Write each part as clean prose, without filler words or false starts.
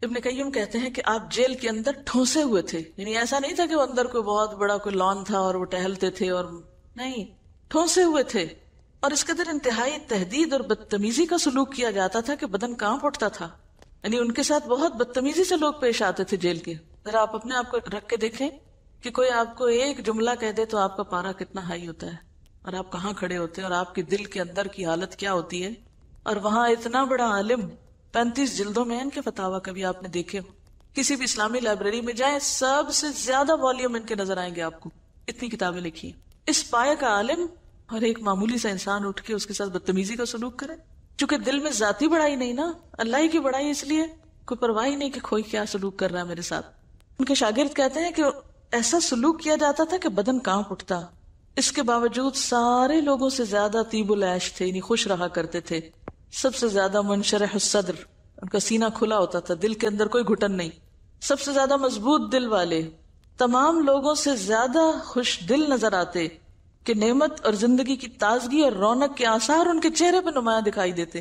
ابن قیم کہتے ہیں کہ آپ جیل کے اندر ٹھونسے ہوئے تھے، یعنی ایسا نہیں تھا کہ وہ اندر کوئی بہت بڑا کوئی لان تھا اور وہ ٹہلتے تھے، اور نہیں، ٹھونسے ہوئے تھے، اور اس کے اندر انتہائی تہدید اور بدتمیزی کا سلوک کیا جاتا تھا کہ بدن کانپ اٹھتا تھا. یعنی ان کے ساتھ بہت بدتمیزی سے لوگ پیش آتے تھے جیل کے. ذرا آپ اپنے آپ کو رکھ کے دیکھیں کہ کوئی آپ کو ایک جملہ کہہ دے تو آپ کا پارا کتنا ہائی ہوتا ہے، اور آپ کہاں کھڑے ہوتے ہیں، اور آپ کے دل کے اندر کی حالت کیا ہوتی ہے. اور وہاں اتنا بڑا عالم، 35 جلدوں میں ان کے فتاویٰ کبھی آپ نے دیکھے ہو. کسی بھی اسلامی لائبریری میں جائیں، سب سے زیادہ والیوم ان کے نظر آئیں گے آپ کو، اتنی کتابیں لکھی ہیں. اس پائے کا عالم اور ایک معمولی سا انسان اٹھ کے اس کے ساتھ بدتمیزی کا سلوک کرے. چونکہ دل میں ذاتی بڑائی نہیں نا، اللہ ہی کی بڑائی، اس لیے کوئی پرواہ نہیں کہ کوئی کیا سلوک کر رہا ہے میرے ساتھ. ان کے شاگرد کہتے ہیں کہ ایسا سلوک کیا جاتا تھا کہ بدن کانپ اٹھتا. اس کے باوجود سارے لوگوں سے زیادہ طیب العیش تھے، یعنی خوش رہا کرتے تھے. سب سے زیادہ منشرح الصدر، ان کا سینہ کھلا ہوتا تھا، دل کے اندر کوئی گھٹن نہیں. سب سے زیادہ مضبوط دل والے، تمام لوگوں سے زیادہ خوش دل نظر آتے کہ نعمت اور زندگی کی تازگی اور رونق کے آثار ان کے چہرے پہ نمایاں دکھائی دیتے.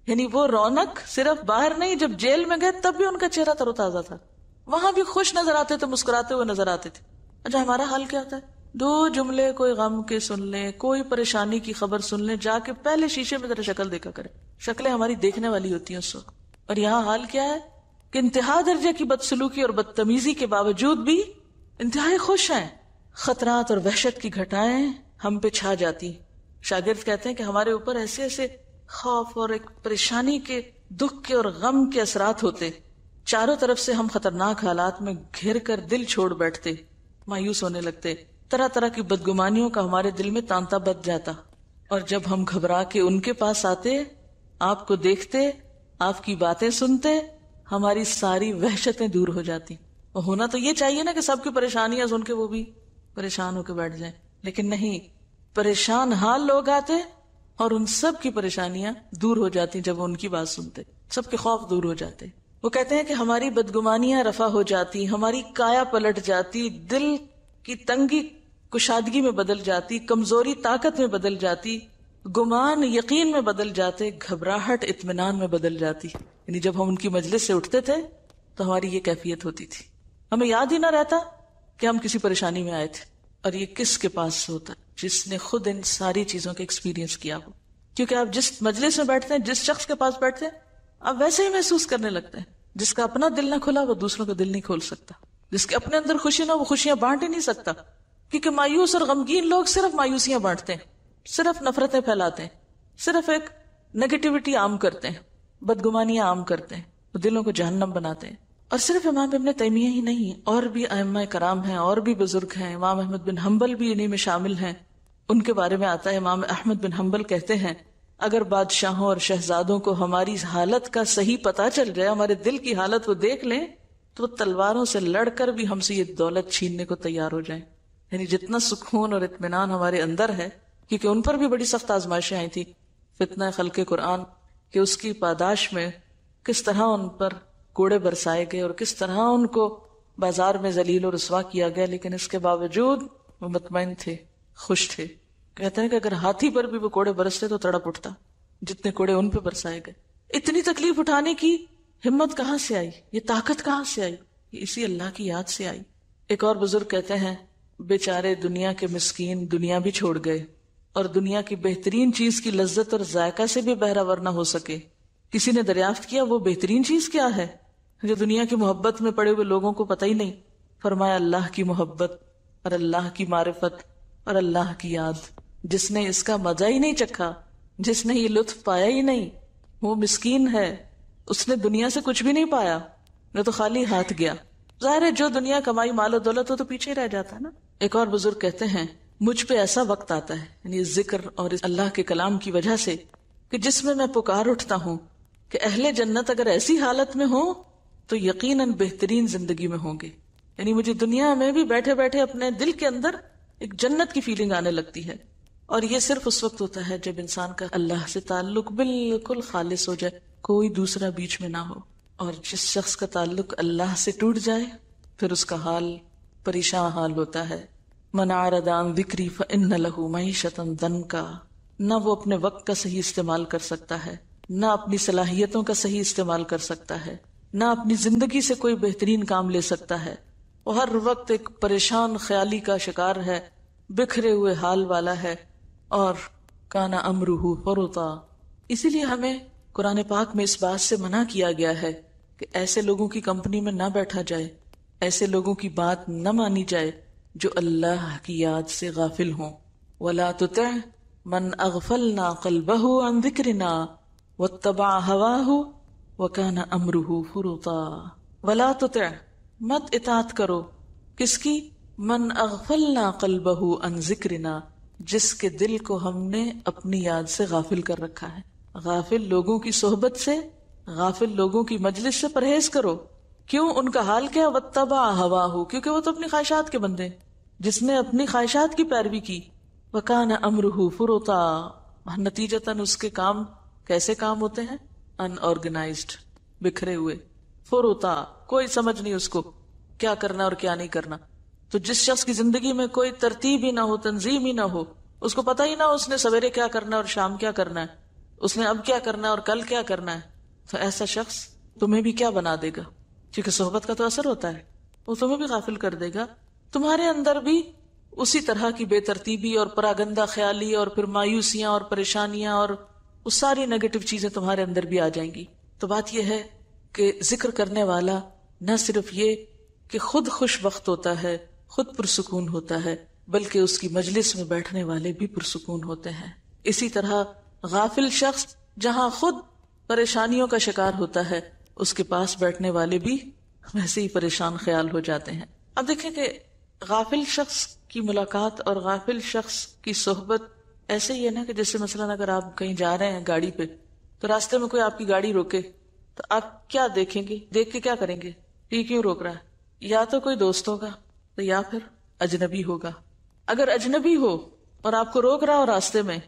یعنی وہ رونق صرف باہر نہیں، جب جیل میں گئے تب بھی ان کا چہرہ تر و تازہ تھا، وہاں بھی خوش نظر آتے تھے، مسکراتے ہوئے نظر آتے تھے. اچھا ہمارا حال کیا ہوتا ہے؟ 2 جملے کوئی غم کے سن لیں، کوئی پریشانی کی خبر سن لیں، جا کے پہلے شیشے میں ذرا شکل دیکھا کرے. شکلیں ہماری دیکھنے والی ہوتی ہیں اس وقت. اور یہاں حال کیا ہے کہ انتہا درجے کی بدسلوکی اور بدتمیزی کے باوجود بھی انتہائی خوش ہیں. خطرات اور وحشت کی گھٹائیں ہم پہ چھا جاتی. شاگرد کہتے ہیں کہ ہمارے اوپر ایسے ایسے خوف اور ایک پریشانی کے، دکھ کے اور غم کے اثرات ہوتے، چاروں طرف سے ہم خطرناک حالات میں گھر کر دل چھوڑ بیٹھتے، مایوس ہونے لگتے، طرح طرح کی بدگمانیوں کا ہمارے دل میں تانتا بچ جاتا. اور جب ہم گھبرا کے ان کے پاس آتے، آپ کو دیکھتے، آپ کی باتیں سنتے، ہماری ساری وحشتیں دور ہو جاتی. اور ہونا تو یہ چاہیے نا کہ سب کی پریشانیاں سن کے وہ بھی پریشان ہو کے بیٹھ جائیں، لیکن نہیں، پریشان حال لوگ آتے اور ان سب کی پریشانیاں دور ہو جاتی جب وہ ان کی بات سنتے، سب کے خوف دور ہو جاتے. وہ کہتے ہیں کہ ہماری بدگمانیاں رفع ہو جاتی، ہماری کایا پلٹ جاتی، دل کی تنگی کشادگی میں بدل جاتی، کمزوری طاقت میں بدل جاتی، گمان یقین میں بدل جاتے، گھبراہٹ اطمینان میں بدل جاتی. یعنی جب ہم ان کی مجلس سے اٹھتے تھے تو ہماری یہ کیفیت ہوتی تھی، ہمیں یاد ہی نہ رہتا کہ ہم کسی پریشانی میں آئے تھے. اور یہ کس کے پاس ہوتا ہے؟ جس نے خود ان ساری چیزوں کا ایکسپیرینس کیا ہو. کیونکہ آپ جس مجلس میں بیٹھتے ہیں، جس شخص کے پاس بیٹھتے ہیں، آپ ویسے ہی محسوس کرنے لگتے ہیں. جس کا اپنا دل نہ کھلا وہ دوسروں کا دل نہیں کھول سکتا، جس کے اپنے اندر خوشی نہ وہ خوشیاں بانٹ ہی نہیں سکتا. کیونکہ مایوس اور غمگین لوگ صرف مایوسیاں بانٹتے ہیں، صرف نفرتیں پھیلاتے ہیں، صرف ایک نیگیٹیوٹی عام کرتے ہیں، بدگمانیاں عام کرتے ہیں، وہ دلوں کو جہنم بناتے ہیں. اور صرف امام ابن تیمیہ ہی نہیں، اور بھی ائمہ کرام ہیں، اور بھی بزرگ ہیں. امام احمد بن حنبل بھی انہی میں شامل ہیں. ان کے بارے میں آتا ہے، امام احمد بن حنبل کہتے ہیں اگر بادشاہوں اور شہزادوں کو ہماری حالت کا صحیح پتہ چل جائے، ہمارے دل کی حالت وہ دیکھ لیں، تو وہ تلواروں سے لڑ کر بھی ہم سے یہ دولت چھیننے کو تیار ہو جائیں. یعنی جتنا سکون اور اطمینان ہمارے اندر ہے، کیونکہ ان پر بھی بڑی سخت آزمائشیں آئی تھی، فتنہ خلق قرآن، کہ اس کی پاداش میں کس طرح ان پر کوڑے برسائے گئے اور کس طرح ان کو بازار میں ذلیل و رسوا کیا گیا، لیکن اس کے باوجود وہ مطمئن تھے، خوش تھے. کہتے ہیں کہ اگر ہاتھی پر بھی وہ کوڑے برستے تو تڑپ اٹھتا جتنے کوڑے ان پہ برسائے گئے. اتنی تکلیف اٹھانے کی ہمت کہاں سے آئی؟ یہ طاقت کہاں سے آئی؟ یہ اسی اللہ کی یاد سے آئی. ایک اور بزرگ کہتے ہیں بیچارے دنیا کے مسکین دنیا بھی چھوڑ گئے اور دنیا کی بہترین چیز کی لذت اور ذائقہ سے بھی بہرہ نہ ہو سکے. کسی نے دریافت کیا وہ بہترین چیز کیا ہے جو دنیا کی محبت میں پڑے ہوئے لوگوں کو پتہ ہی نہیں؟ فرمایا اللہ کی محبت اور اللہ کی معرفت اور اللہ کی یاد. جس نے اس کا مزہ ہی نہیں چکھا، جس نے یہ لطف پایا ہی نہیں، وہ مسکین ہے. اس نے دنیا سے کچھ بھی نہیں پایا، وہ تو خالی ہاتھ گیا. ظاہر ہے جو دنیا کمائی مال و دولت ہو تو پیچھے ہی رہ جاتا ہے نا. ایک اور بزرگ کہتے ہیں مجھ پہ ایسا وقت آتا ہے، یعنی ذکر اور اللہ کے کلام کی وجہ سے، کہ جس میں پکار اٹھتا ہوں کہ اہل جنت اگر ایسی حالت میں ہوں تو یقیناً بہترین زندگی میں ہوں گے. یعنی مجھے دنیا میں بھی بیٹھے بیٹھے اپنے دل کے اندر ایک جنت کی فیلنگ آنے لگتی ہے. اور یہ صرف اس وقت ہوتا ہے جب انسان کا اللہ سے تعلق بالکل خالص ہو جائے، کوئی دوسرا بیچ میں نہ ہو. اور جس شخص کا تعلق اللہ سے ٹوٹ جائے پھر اس کا حال پریشان حال ہوتا ہے. من اعرض عن ذکری فإن له معیشۃ ضنکا. نہ وہ اپنے وقت کا صحیح استعمال کر سکتا ہے، نہ اپنی صلاحیتوں کا صحیح استعمال کر سکتا ہے، نہ اپنی زندگی سے کوئی بہترین کام لے سکتا ہے، وہ ہر وقت ایک پریشان خیالی کا شکار ہے، بکھرے ہوئے حال والا ہے، اور کانا امرہ فرطا۔ اسی لیے ہمیں قرآن پاک میں اس بات سے منع کیا گیا ہے کہ ایسے لوگوں کی کمپنی میں نہ بیٹھا جائے، ایسے لوگوں کی بات نہ مانی جائے جو اللہ کی یاد سے غافل ہوں۔ وَلَا تُطِعْ مَنْ أَغْفَلْنَا قَلْبَهُ عَنْ ذِكْرِنَا وَاتَّبَعَ هَوَاهُ وَكَانَ أَمْرُهُ فُرُطًا۔ وَلَا تُطِعْ، مت اطاعت کرو، کس کی؟ من اغفلنا قلبہ عن ذکرنا، جس کے دل کو ہم نے اپنی یاد سے غافل کر رکھا ہے۔ غافل لوگوں کی صحبت سے، غافل لوگوں کی مجلس سے پرہیز کرو۔ کیوں؟ ان کا حال کیا؟ واتبع ہواہ، کیونکہ وہ تو اپنی خواہشات کے بندے، جس نے اپنی خواہشات کی پیروی کی۔ وکان امرہ فرطا، نتیجتاً اس کے کام کیسے کام ہوتے ہیں؟ ان آرگنائزڈ، بکھرے ہوئے، فرطا، کوئی سمجھ نہیں اس کو کیا کرنا اور کیا نہیں کرنا۔ تو جس شخص کی زندگی میں کوئی ترتیب ہی نہ ہو، تنظیم ہی نہ ہو، اس کو پتہ ہی نہ ہو اس نے سویرے کیا کرنا ہے اور شام کیا کرنا ہے، اس نے اب کیا کرنا ہے اور کل کیا کرنا ہے، تو ایسا شخص تمہیں بھی کیا بنا دے گا؟ کیونکہ صحبت کا تو اثر ہوتا ہے، وہ تمہیں بھی غافل کر دے گا۔ تمہارے اندر بھی اسی طرح کی بے ترتیبی اور پراگندہ خیالی اور پھر مایوسیاں اور پریشانیاں اور وہ ساری نیگیٹو چیزیں تمہارے اندر بھی آ جائیں گی۔ تو بات یہ ہے کہ ذکر کرنے والا نہ صرف یہ کہ خود خوش بخت ہوتا ہے، خود پرسکون ہوتا ہے، بلکہ اس کی مجلس میں بیٹھنے والے بھی پرسکون ہوتے ہیں۔ اسی طرح غافل شخص جہاں خود پریشانیوں کا شکار ہوتا ہے، اس کے پاس بیٹھنے والے بھی ویسے ہی پریشان خیال ہو جاتے ہیں۔ اب دیکھیں کہ غافل شخص کی ملاقات اور غافل شخص کی صحبت ایسے ہی ہے نا کہ جیسے مثلاً اگر آپ کہیں جا رہے ہیں گاڑی پہ، تو راستے میں کوئی آپ کی گاڑی روکے تو آپ کیا دیکھیں گے؟ دیکھ کے کیا کریں گے؟ یہ کیوں روک رہا ہے؟ یا تو کوئی دوست ہوگا تو یا پھر اجنبی ہوگا۔ اگر اجنبی ہو اور آپ کو روک رہا ہو راستے میں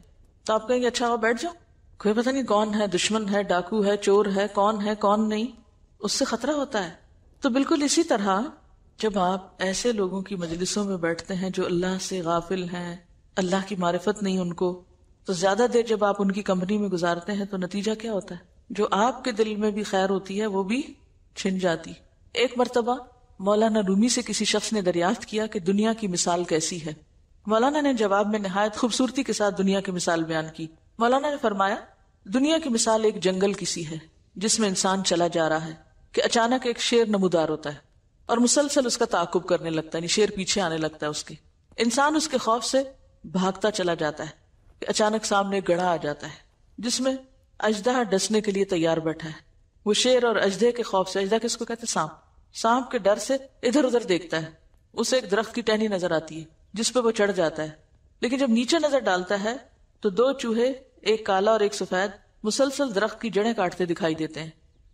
تو آپ کہیں گے اچھا آپ بیٹھ جاؤ، کوئی پتہ نہیں کون ہے، دشمن ہے، ڈاکو ہے، چور ہے کون نہیں، اس سے خطرہ ہوتا ہے۔ تو بالکل اسی طرح جب آپ ایسے لوگوں کی مجلسوں میں بیٹھتے ہیں جو اللہ سے غافل ہیں، اللہ کی معرفت نہیں ان کو، تو زیادہ دیر جب آپ ان کی کمپنی میں گزارتے ہیں تو نتیجہ کیا ہوتا ہے؟ جو آپ کے دل میں بھی خیر ہوتی ہے وہ بھی چھن جاتی۔ ایک مرتبہ مولانا رومی سے کسی شخص نے دریافت کیا کہ دنیا کی مثال کیسی ہے؟ مولانا نے جواب میں نہایت خوبصورتی کے ساتھ دنیا کی مثال بیان کی۔ مولانا نے فرمایا، دنیا کی مثال ایک جنگل کی سی ہے جس میں انسان چلا جا رہا ہے کہ اچانک ایک شیر نمودار ہوتا ہے اور مسلسل اس کا تعاقب کرنے لگتا ہے، یعنی شیر پیچھے آنے لگتا ہے اس کے۔ انسان اس کے خوف سے بھاگتا چلا جاتا ہے کہ اچانک سامنے ایک گڑھا آ جاتا ہے جس میں اژدہا ڈسنے کے لیے تیار بیٹھا ہے۔ وہ شیر اور اژدہے کے خوف سے، اژدہا کس کو کہتے ہیں؟ سانپ کے ڈر سے ادھر ادھر دیکھتا ہے۔ اسے ایک درخت کی ٹہنی نظر آتی ہے جس پہ وہ چڑھ جاتا ہے، لیکن جب نیچے نظر ڈالتا ہے تو دو چوہے، ایک کالا اور ایک سفید، مسلسل درخت کی جڑیں کاٹتے دکھائی دیتے ہیں۔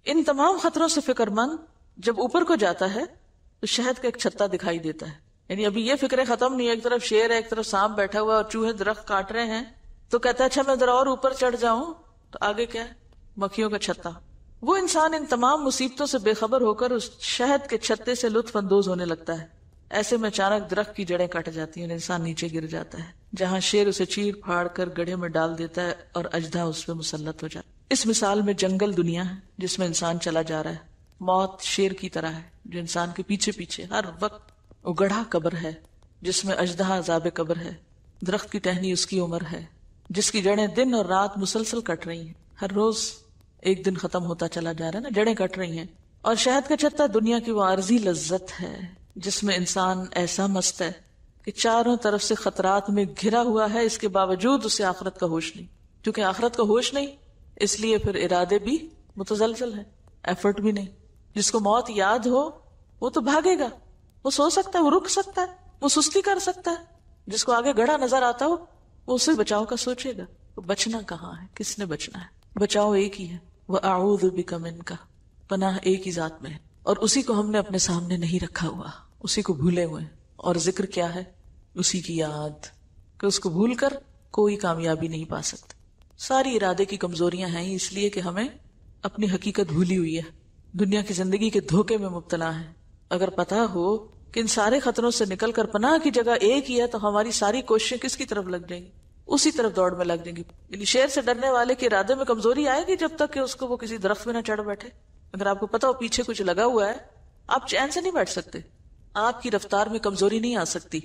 ان تمام خطروں سے فکر مند جب اوپر کو جاتا ہے تو شہد کا ایک چھتا دکھائی دیتا ہے، یعنی ابھی یہ فکریں ختم نہیں، ایک طرف شیر ہے، ایک طرف سانپ بیٹھا ہوا اور چوہے درخت کاٹ رہے ہیں، تو کہتا ہے اچھا میں ذرا اور اوپر چڑھ جاؤں، تو آگے کیا ہے؟ مکھیوں کا چھتا۔ وہ انسان ان تمام مصیبتوں سے بے خبر ہو کر اس شہد کے چھتے سے لطف اندوز ہونے لگتا ہے۔ ایسے میں اچانک درخت کی جڑیں کٹ جاتی ہیں اور انسان نیچے گر جاتا ہے، جہاں شیر اسے چیر پھاڑ کر گڑھے میں ڈال دیتا ہے اور اژدہا اس پہ مسلط ہو جاتا ہے۔ اس مثال میں جنگل دنیا ہے جس میں انسان چلا جا رہا ہے، موت شیر کی طرح ہے جو انسان کے پیچھے پیچھے ہر وقت، وہ گڑھا قبر ہے جس میں اژدہا عذاب قبر ہے، درخت کی ٹہنی اس کی عمر ہے جس کی جڑیں دن اور رات مسلسل کٹ رہی ہیں، ہر روز ایک دن ختم ہوتا چلا جا رہا ہے نا، جڑیں کٹ رہی ہیں۔ اور شہد کا چھتا دنیا کی وہ عارضی لذت ہے جس میں انسان ایسا مست ہے کہ چاروں طرف سے خطرات میں گھرا ہوا ہے، اس کے باوجود اسے آخرت کا ہوش نہیں۔ کیونکہ آخرت کا ہوش نہیں، اس لیے پھر ارادے بھی متزلزل ہیں، ایفرٹ بھی نہیں۔ جس کو موت یاد ہو وہ تو بھاگے گا، وہ سو سکتا ہے، وہ رک سکتا ہے، وہ سستی کر سکتا ہے۔ جس کو آگے گڑھا نظر آتا ہو وہ اسے بچاؤ کا سوچے گا۔ تو بچنا کہاں ہے؟ کس نے بچنا ہے؟ بچاؤ ایک ہی ہے، وَأَعُوذُ بِكَ مِنْكَ، پناہ ایک ہی ذات میں ہے، اور اسی کو ہم نے اپنے سامنے نہیں رکھا ہوا، اسی کو بھولے ہوئے۔ اور ذکر کیا ہے؟ اسی کی یاد، کہ اس کو بھول کر کوئی کامیابی نہیں پا سکتا۔ ساری ارادے کی کمزوریاں ہیں اس لیے کہ ہمیں اپنی حقیقت بھولی ہوئی ہے، دنیا کی زندگی کے دھوکے میں مبتلا ہے۔ اگر پتا ہو کہ ان سارے خطروں سے نکل کر پناہ کی جگہ ایک ہی ہے تو ہماری ساری کوششیں کس کی طرف لگ جائیں گی؟ اسی طرف دوڑ میں لگ جائیں گی۔ یعنی شیر سے ڈرنے والے کے ارادے میں کمزوری آئے گی جب تک کہ اس کو وہ کسی درخت میں نہ چڑھ بیٹھے۔ اگر آپ کو پتا ہو پیچھے کچھ لگا ہوا ہے آپ چین سے نہیں بیٹھ سکتے. آپ کی رفتار میں کمزوری نہیں آ سکتی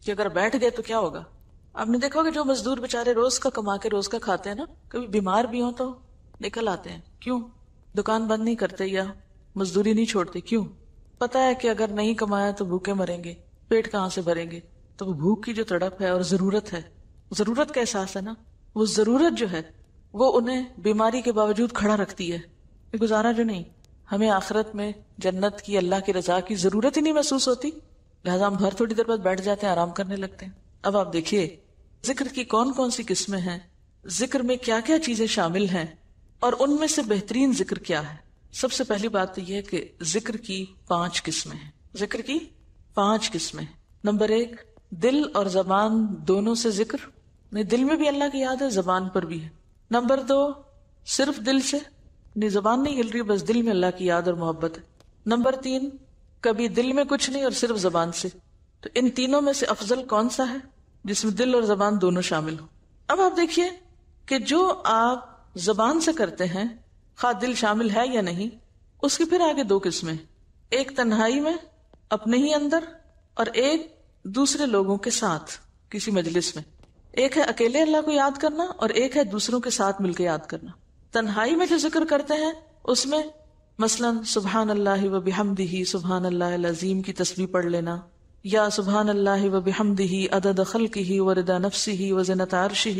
کہ اگر بیٹھ گئے تو کیا ہوگا. آپ نے دیکھا کہ جو مزدور بےچارے روز کا کما کے روز کا کھاتے ہیں نا, کبھی بیمار بھی ہوں تو نکل آتے ہیں. کیوں؟ دکان بند نہیں کرتے یا مزدوری نہیں چھوڑتے. کیوں؟ پتا ہے کہ اگر نہیں کمایا تو بھوکے مریں گے, پیٹ کہاں سے بھریں گے. تو وہ بھوک کی جو تڑپ ہے اور ضرورت ہے, ضرورت کا احساس ہے نا, وہ ضرورت جو ہے وہ انہیں بیماری کے باوجود کھڑا رکھتی ہے. یہ گزارا جو نہیں, ہمیں آخرت میں جنت کی, اللہ کی رضا کی ضرورت ہی نہیں محسوس ہوتی, لہذا ہم ہر تھوڑی دیر بعد بیٹھ جاتے ہیں, آرام کرنے لگتے ہیں. اب آپ دیکھیے ذکر کی کون کون سی قسمیں ہیں, ذکر میں کیا کیا چیزیں شامل ہیں, اور ان میں سے بہترین ذکر کیا ہے. سب سے پہلی بات تو یہ ہے کہ ذکر کی 5 قسمیں ہیں. ذکر کی 5 قسمیں. نمبر 1, دل اور زبان دونوں سے ذکر, نہیں دل میں بھی اللہ کی یاد ہے, زبان پر بھی ہے. نمبر 2, صرف دل سے, نہیں زبان نہیں ہل رہی, بس دل میں اللہ کی یاد اور محبت ہے. نمبر 3, کبھی دل میں کچھ نہیں اور صرف زبان سے. تو ان تینوں میں سے افضل کون سا ہے جس میں دل اور زبان دونوں شامل ہو. اب آپ دیکھیے کہ جو آپ زبان سے کرتے ہیں خواہ دل شامل ہے یا نہیں, اس کی پھر آگے 2 قسمیں. ایک تنہائی میں اپنے ہی اندر, اور ایک دوسرے لوگوں کے ساتھ کسی مجلس میں. ایک ہے اکیلے اللہ کو یاد کرنا اور ایک ہے دوسروں کے ساتھ مل کے یاد کرنا. تنہائی میں جو ذکر کرتے ہیں اس میں مثلا سبحان اللہ و بحمدہ سبحان اللہ العظیم کی تسبیح پڑھ لینا, یا سبحان اللہ و بحمدہ عدد خلقہ و رضا نفسہ و زنۃ عرشہ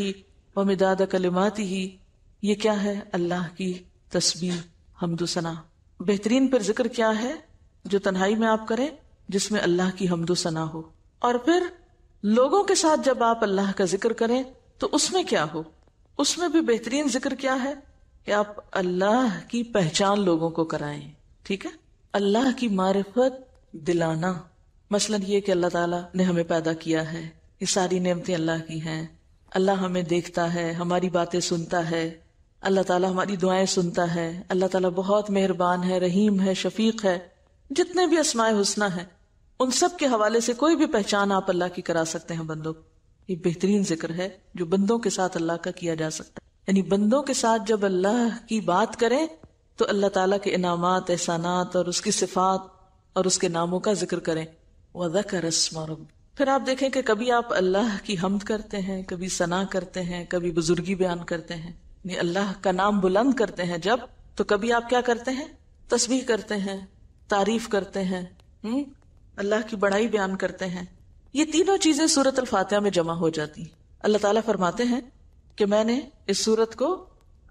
و مداد کلماتہ. یہ کیا ہے؟ اللہ کی تسبیح, حمد و ثنا. بہترین پر ذکر کیا ہے جو تنہائی میں آپ کریں جس میں اللہ کی حمد و ثنا ہو. اور پھر لوگوں کے ساتھ جب آپ اللہ کا ذکر کریں تو اس میں کیا ہو؟ اس میں بھی بہترین ذکر کیا ہے کہ آپ اللہ کی پہچان لوگوں کو کرائیں. ٹھیک ہے, اللہ کی معرفت دلانا. مثلا یہ کہ اللہ تعالیٰ نے ہمیں پیدا کیا ہے, یہ ساری نعمتیں اللہ کی ہیں, اللہ ہمیں دیکھتا ہے, ہماری باتیں سنتا ہے, اللہ تعالیٰ ہماری دعائیں سنتا ہے, اللہ تعالیٰ بہت مہربان ہے, رحیم ہے, شفیق ہے. جتنے بھی اسماء حسنی ہیں ان سب کے حوالے سے کوئی بھی پہچان آپ اللہ کی کرا سکتے ہیں بندوں. یہ بہترین ذکر ہے جو بندوں کے ساتھ اللہ کا کیا جا سکتا ہے. یعنی بندوں کے ساتھ جب اللہ کی بات کریں تو اللہ تعالیٰ کے انعامات, احسانات اور اس کی صفات اور اس کے ناموں کا ذکر کریں. وَذَكَرَ اسْمَ رَبِّهِ. پھر آپ دیکھیں کہ کبھی آپ اللہ کی حمد کرتے ہیں, کبھی ثنا کرتے ہیں, کبھی بزرگی بیان کرتے ہیں, یعنی اللہ کا نام بلند کرتے ہیں جب, تو کبھی آپ کیا کرتے ہیں؟ تسبیح کرتے ہیں, تعریف کرتے ہیں, اللہ کی بڑائی بیان کرتے ہیں. یہ تینوں چیزیں سورۃ الفاتحہ میں جمع ہو جاتی ہیں. اللہ تعالیٰ فرماتے ہیں کہ میں نے اس سورت کو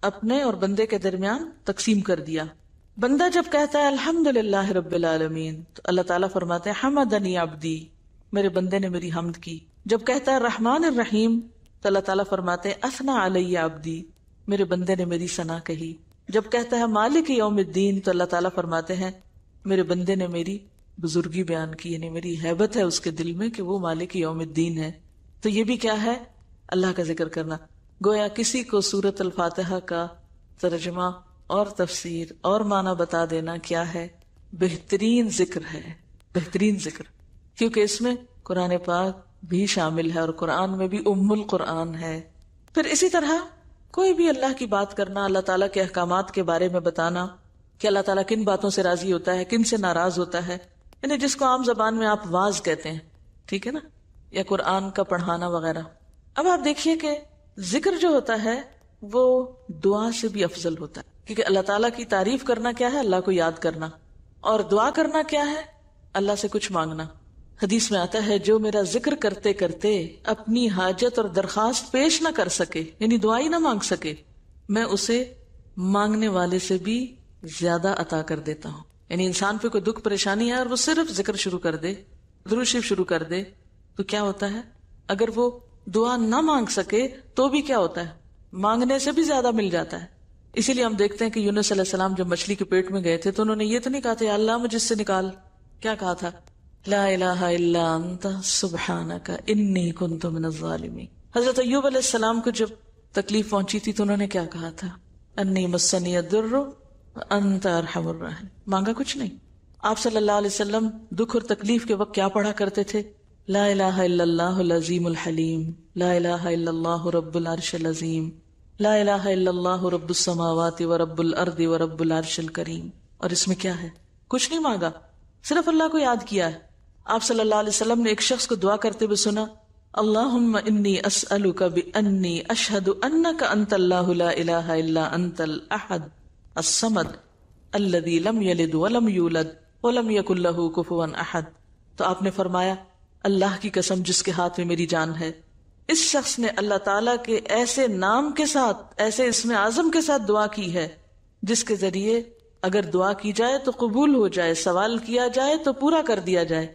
اپنے اور بندے کے درمیان تقسیم کر دیا. بندہ جب کہتا ہے الحمدللہ رب العالمین تو اللہ تعالیٰ فرماتے ہیں حمدنی عبدی, میرے بندے نے میری حمد کی. جب کہتا ہے الرحمن الرحیم تو اللہ تعالیٰ فرماتے ہیں اثنا علی عبدی, میرے بندے نے میری ثنا کہی. جب کہتا ہے مالک یوم الدین تو اللہ تعالیٰ فرماتے ہیں میرے بندے نے میری بزرگی بیان کی, یعنی میری ہیبت ہے اس کے دل میں کہ وہ مالک یوم الدین ہے. تو یہ بھی کیا ہے؟ اللہ کا ذکر کرنا. گویا کسی کو سورۃ الفاتحہ کا ترجمہ اور تفسیر اور معنی بتا دینا کیا ہے؟ بہترین ذکر ہے, بہترین ذکر, کیونکہ اس میں قرآن پاک بھی شامل ہے اور قرآن میں بھی ام القرآن ہے. پھر اسی طرح کوئی بھی اللہ کی بات کرنا, اللہ تعالیٰ کے احکامات کے بارے میں بتانا کہ اللہ تعالیٰ کن باتوں سے راضی ہوتا ہے, کن سے ناراض ہوتا ہے, یعنی جس کو عام زبان میں آپ واعظ کہتے ہیں, ٹھیک ہے نا, یا قرآن کا پڑھانا وغیرہ. اب آپ دیکھیے کہ ذکر جو ہوتا ہے وہ دعا سے بھی افضل ہوتا ہے, کیونکہ اللہ تعالیٰ کی تعریف کرنا کیا ہے؟ اللہ کو یاد کرنا. اور دعا کرنا کیا ہے؟ اللہ سے کچھ مانگنا. حدیث میں آتا ہے جو میرا ذکر کرتے کرتے اپنی حاجت اور درخواست پیش نہ کر سکے, یعنی دعائی نہ مانگ سکے, میں اسے مانگنے والے سے بھی زیادہ عطا کر دیتا ہوں. یعنی انسان پہ کوئی دکھ پریشانی ہے اور وہ صرف ذکر شروع کر دے, درود شریف شروع کر دے, تو کیا ہوتا ہے؟ اگر وہ دعا نہ مانگ سکے تو بھی کیا ہوتا ہے؟ مانگنے سے بھی زیادہ مل جاتا ہے. اسی لیے ہم دیکھتے ہیں کہ یونس علیہ السلام جب مچھلی کے پیٹ میں گئے تھے تو انہوں نے یہ تو نہیں کہا تھا یا اللہ مجھ سے نکال, کیا کہا تھا؟ لا الہ الا انت سبحانک انی کنت من الظالمین. حضرت ایوب علیہ السلام کو جب تکلیف پہنچی تھی تو انہوں نے کیا کہا تھا؟ انی مسنی الضر وانت ارحم الراحمین. مانگا کچھ نہیں. آپ صلی اللہ علیہ وسلم دکھ اور تکلیف کے وقت کیا پڑھا کرتے تھے؟ لا الہ الا اللہ العظیم الحلیم, لا الہ الا اللہ رب العرش العظیم, لا الہ الا اللہ رب السماوات ورب الارض ورب العرش الکریم. اور اس میں کیا ہے؟ کچھ نہیں مانگا، صرف اللہ کو یاد کیا ہے. آپ صلی اللہ علیہ وسلم نے ایک شخص کو دعا کرتے ہوئے سنا، اللہم انی اسألک بانی اشہد انک انت اللہ لا الہ الا انت الاحد الصمد الذی لم یلد ولم یولد ولم یکن لہ کفوا احد. تو آپ نے فرمایا اللہ کی قسم جس کے ہاتھ میں میری جان ہے، اس شخص نے اللہ تعالیٰ کے ایسے نام کے ساتھ، ایسے اسم اعظم کے ساتھ دعا کی ہے جس کے ذریعے اگر دعا کی جائے تو قبول ہو جائے، سوال کیا جائے تو پورا کر دیا جائے.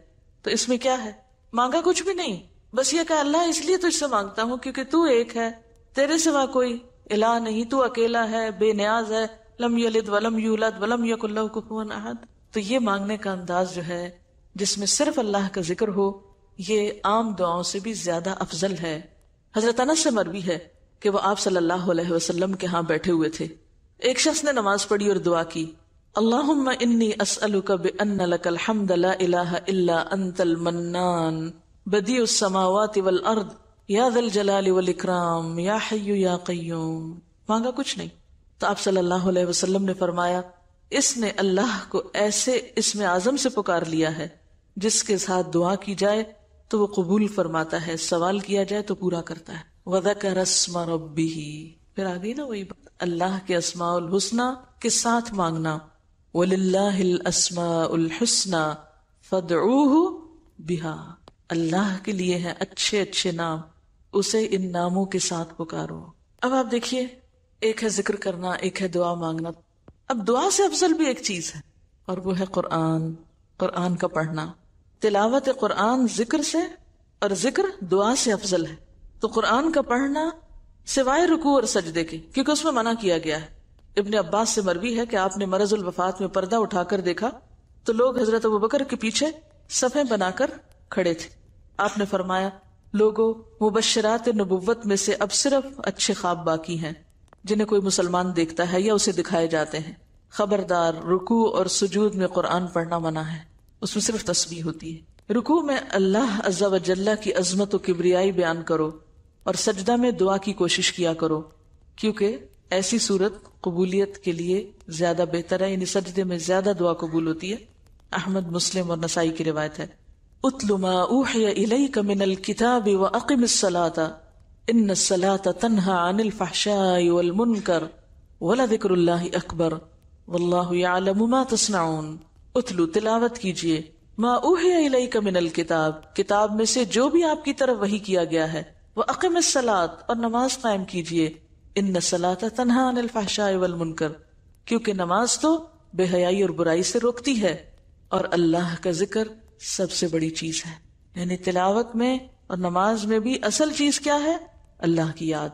تو اس میں کیا ہے؟ مانگا کچھ بھی نہیں، بس یہ کہ اللہ اس لیے تجھ سے مانگتا ہوں کیونکہ تو ایک ہے، تیرے سوا کوئی الہ نہیں، تو اکیلا ہے، بے نیاز ہے، لم یلد ولم یولد ولم یکن لہ کفوا احد. تو یہ مانگنے کا انداز جو ہے جس میں صرف اللہ کا ذکر ہو، یہ عام دعاؤں سے بھی زیادہ افضل ہے. حضرت انس سے مروی ہے کہ وہ آپ صلی اللہ علیہ وسلم کے ہاں بیٹھے ہوئے تھے. ایک شخص نے نماز پڑھی اور دعا کی، اللہم انی اسألک بان لک الحمد لا الہ الا انت المنان بدیع السماوات والارض یا ذا الجلال والاکرام یا حی یا قیوم. مانگا کچھ نہیں. تو آپ صلی اللہ علیہ وسلم نے فرمایا اس نے اللہ کو ایسے اسم اعظم سے پکار لیا ہے جس کے ساتھ دعا کی جائے تو وہ قبول فرماتا ہے، سوال کیا جائے تو پورا کرتا ہے. وَذَكَرَ اسْمَ رَبِّهِ، پھر آگئی نا وہی بات، اللہ کے اسماء الحسنى کے ساتھ مانگنا. وَلِلَّهِ الْأَسْمَاءُ الْحُسْنَى فَادْعُوهُ بِهَا، اللہ کے لیے ہیں اچھے اچھے نام، اسے ان ناموں کے ساتھ پکارو. اب آپ دیکھیے، ایک ہے ذکر کرنا، ایک ہے دعا مانگنا. اب دعا سے افضل بھی ایک چیز ہے اور وہ ہے قرآن کا پڑھنا. تلاوت قرآن ذکر سے اور ذکر دعا سے افضل ہے. تو قرآن کا پڑھنا سوائے رکوع اور سجدے کے، کیونکہ اس میں منع کیا گیا ہے. ابن عباس سے مروی ہے کہ آپ نے مرض الوفات میں پردہ اٹھا کر دیکھا تو لوگ حضرت ابوبکر کے پیچھے صفیں بنا کر کھڑے تھے. آپ نے فرمایا لوگوں، مبشرات نبوت میں سے اب صرف اچھے خواب باقی ہیں جنہیں کوئی مسلمان دیکھتا ہے یا اسے دکھائے جاتے ہیں. خبردار، رکوع اور سجود میں قرآن پڑھنا منع ہے، اس میں صرف تسبیح ہوتی ہے. رکوع میں اللہ عز و جل کی عظمت و کبریائی بیان کرو اور سجدہ میں دعا کی کوشش کیا کرو، کیونکہ ایسی صورت قبولیت کے لیے زیادہ بہتر ہے، یعنی سجدے میں زیادہ دعا قبول ہوتی ہے. احمد، مسلم اور نسائی کی روایت ہے. اتل ما اوحی الیک من الکتاب واقم الصلاۃ ان الصلاۃ تنہی عن الفحشاء والمنکر ولذکر اللہ اکبر واللہ یعلم ما تصنعون. اتلو، تلاوت کیجئے، ما اوحی الیک من الکتاب، کتاب میں سے جو بھی آپ کی طرف وحی کیا گیا ہے، واقم الصلاۃ، اور نماز قائم کیجئے، ان الصلاۃ تنہی عن الفحشاء والمنکر، کیونکہ نماز تو بے حیائی اور برائی سے روکتی ہے اور اللہ کا ذکر سب سے بڑی چیز ہے. یعنی تلاوت میں اور نماز میں بھی اصل چیز کیا ہے؟ اللہ کی یاد.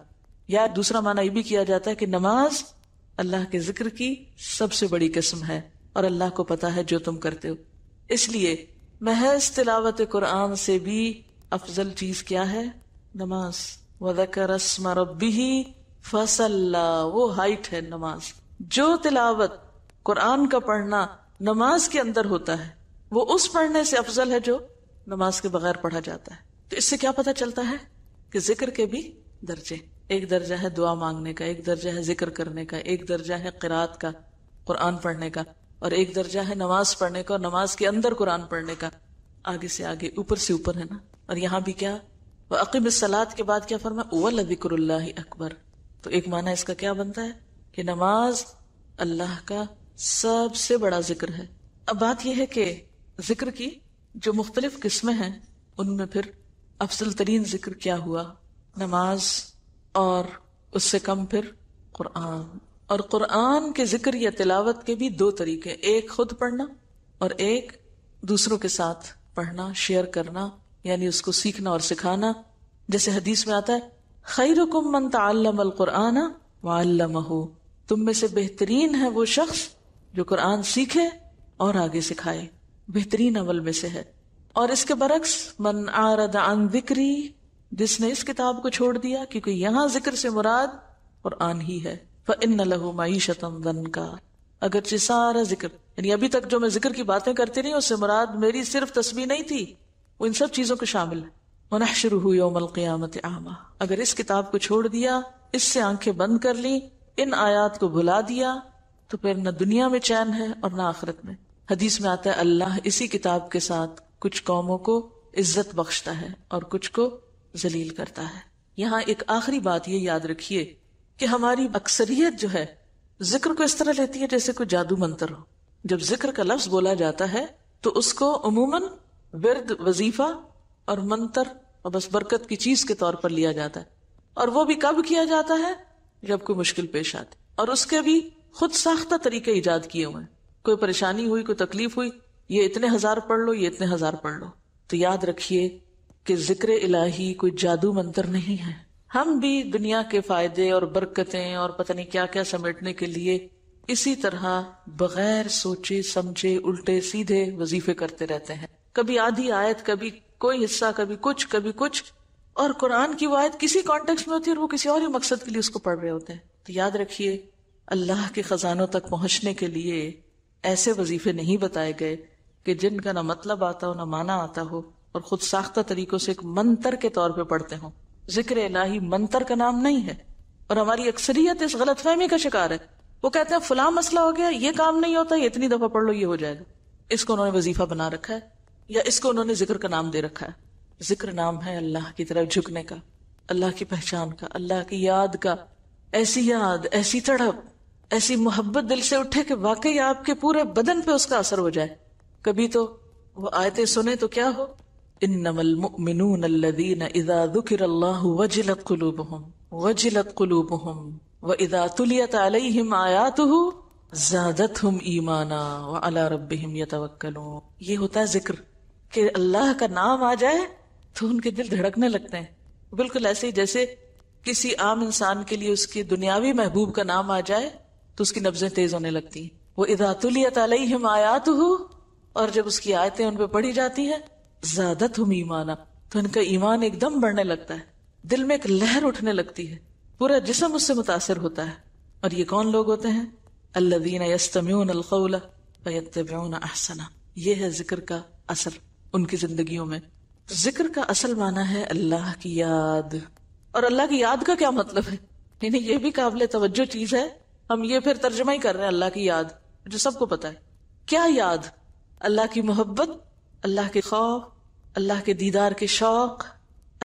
یا دوسرا معنی یہ بھی کیا جاتا ہے کہ نماز اللہ کے ذکر کی سب سے بڑی قسم ہے اور اللہ کو پتا ہے جو تم کرتے ہو. اس لیے محض تلاوت قرآن سے بھی افضل چیز کیا ہے؟ نماز. وَذَكَرَ اسْمَ رَبِّهِ فَصَلَّى، وہ ہائٹ ہے نماز. جو تلاوت قرآن کا پڑھنا نماز کے اندر ہوتا ہے وہ اس پڑھنے سے افضل ہے جو نماز کے بغیر پڑھا جاتا ہے. تو اس سے کیا پتہ چلتا ہے کہ ذکر کے بھی درجے، ایک درجہ ہے دعا مانگنے کا، ایک درجہ ہے ذکر کرنے کا، ایک درجہ ہے قرات کا، قرآن پڑھنے کا، اور ایک درجہ ہے نماز پڑھنے کا اور نماز کے اندر قرآن پڑھنے کا. آگے سے آگے، اوپر سے اوپر ہے نا. اور یہاں بھی کیا، وَأَقِمِ الصَّلَاةَ کے بعد کیا فرمایا، وَلَذِكْرُ اللَّهِ أَكْبَرُ. تو ایک معنی اس کا کیا بنتا ہے کہ نماز اللہ کا سب سے بڑا ذکر ہے. اب بات یہ ہے کہ ذکر کی جو مختلف قسمیں ہیں ان میں پھر افضل ترین ذکر کیا ہوا؟ نماز، اور اس سے کم پھر قرآن. اور قرآن کے ذکر یا تلاوت کے بھی دو طریقے، ایک خود پڑھنا اور ایک دوسروں کے ساتھ پڑھنا، شیئر کرنا، یعنی اس کو سیکھنا اور سکھانا. جیسے حدیث میں آتا ہے خیرکم من تعلم القرآن وعلمہ، تم میں سے بہترین ہے وہ شخص جو قرآن سیکھے اور آگے سکھائے، بہترین عمل میں سے ہے. اور اس کے برعکس من اعرض عن ذکری، جس نے اس کتاب کو چھوڑ دیا، کیونکہ یہاں ذکر سے مراد قرآن ہی ہے، فإن له معیشۃ ضنکا. اگرچہ سارا ذکر، یعنی ابھی تک جو میں ذکر کی باتیں کرتی رہی اس سے مراد میری صرف تسبیح نہیں تھی، وہ ان سب چیزوں کو شامل ہے. وَنَحْشُرُهُ يَوْمَ الْقِيَامَةِ أَعْمَى، اگر اس کتاب کو چھوڑ دیا، اس سے آنکھیں بند کر لی، ان آیات کو بھلا دیا، تو پھر نہ دنیا میں چین ہے اور نہ آخرت میں. حدیث میں آتا ہے اللہ اسی کتاب کے ساتھ کچھ قوموں کو عزت بخشتا ہے اور کچھ کو ذلیل کرتا ہے. یہاں ایک آخری بات یہ یاد رکھیے کہ ہماری اکثریت جو ہے ذکر کو اس طرح لیتی ہے جیسے کوئی جادو منتر ہو. جب ذکر کا لفظ بولا جاتا ہے تو اس کو عموماً ورد، وظیفہ اور منتر اور بس برکت کی چیز کے طور پر لیا جاتا ہے. اور وہ بھی کب کیا جاتا ہے؟ جب کوئی مشکل پیش آتی، اور اس کے بھی خود ساختہ طریقے ایجاد کیے ہوئے ہیں. کوئی پریشانی ہوئی، کوئی تکلیف ہوئی، یہ اتنے ہزار پڑھ لو، یہ اتنے ہزار پڑھ لو. تو یاد رکھیے کہ ذکر الہی کوئی جادو منتر نہیں ہے. ہم بھی دنیا کے فائدے اور برکتیں اور پتہ نہیں کیا کیا سمیٹنے کے لیے اسی طرح بغیر سوچے سمجھے الٹے سیدھے وظیفے کرتے رہتے ہیں. کبھی آدھی آیت، کبھی کوئی حصہ، کبھی کچھ، اور قرآن کی وہ آیت کسی کانٹیکسٹ میں ہوتی ہے اور وہ کسی اور ہی مقصد کے لیے اس کو پڑھ رہے ہوتے ہیں. تو یاد رکھیے اللہ کے خزانوں تک پہنچنے کے لیے ایسے وظیفے نہیں بتائے گئے کہ جن کا نہ مطلب آتا ہو نہ معنی آتا ہو اور خود ساختہ طریقوں سے ایک منتر کے طور پہ پڑھتے ہوں. ذکر الہی منتر کا نام نہیں ہے، اور ہماری اکثریت اس غلط فہمی کا شکار ہے. وہ کہتے ہیں فلاں مسئلہ ہو گیا، یہ کام نہیں ہوتا، یہ اتنی دفعہ پڑھ لو یہ ہو جائے گا. اس کو انہوں نے وظیفہ بنا رکھا ہے یا اس کو انہوں نے ذکر کا نام دے رکھا ہے. ذکر نام ہے اللہ کی طرف جھکنے کا، اللہ کی پہچان کا، اللہ کی یاد کا. ایسی یاد، ایسی تڑپ، ایسی محبت دل سے اٹھے کہ واقعی آپ کے پورے بدن پہ اس کا اثر ہو جائے. کبھی تو وہ آیتیں سنیں تو کیا ہو، انما المؤمنون الذین اذا ذکر اللہ وجلت قلوبہم وَإِذَا تُلِيَتْ عَلَيْهِمْ آيَاتُهُ زَادَتْهُمْ ایمانا وَعَلَى رَبِّهِمْ يَتَوَکَّلُونَ. یہ ہوتا ہے ذکر کہ اللہ کا نام آ جائے تو ان کے دل دھڑکنے لگتے ہیں. بالکل ایسے ہی جیسے کسی عام انسان کے لیے اس کی دنیاوی محبوب کا نام آ جائے تو اس کی نبضیں تیز ہونے لگتی ہیں. وَإِذَا تُلِيَتْ عَلَيْهِمْ آيَاتُهُ، اور جب اس کی آیتیں ان پہ پڑھی جاتی ہیں زَادَتْهُمْ ایمانا، تو ان کا ایمان ایک دم بڑھنے لگتا ہے، دل میں ایک لہر اٹھنے لگتی ہے، پورا جسم اس سے متاثر ہوتا ہے. اور یہ کون لوگ ہوتے ہیں؟ الذین یستمعون القول فیتبعون احسنہ. یہ ہے ذکر کا اثر ان کی زندگیوں میں. ذکر کا اصل معنی ہے اللہ کی یاد. اور اللہ کی یاد کا کیا مطلب ہے؟ یعنی یہ بھی قابل توجہ چیز ہے. ہم یہ پھر ترجمہ ہی کر رہے ہیں اللہ کی یاد، جو سب کو پتا ہے. کیا یاد؟ اللہ کی محبت، اللہ کے خوف، اللہ کے دیدار کے شوق،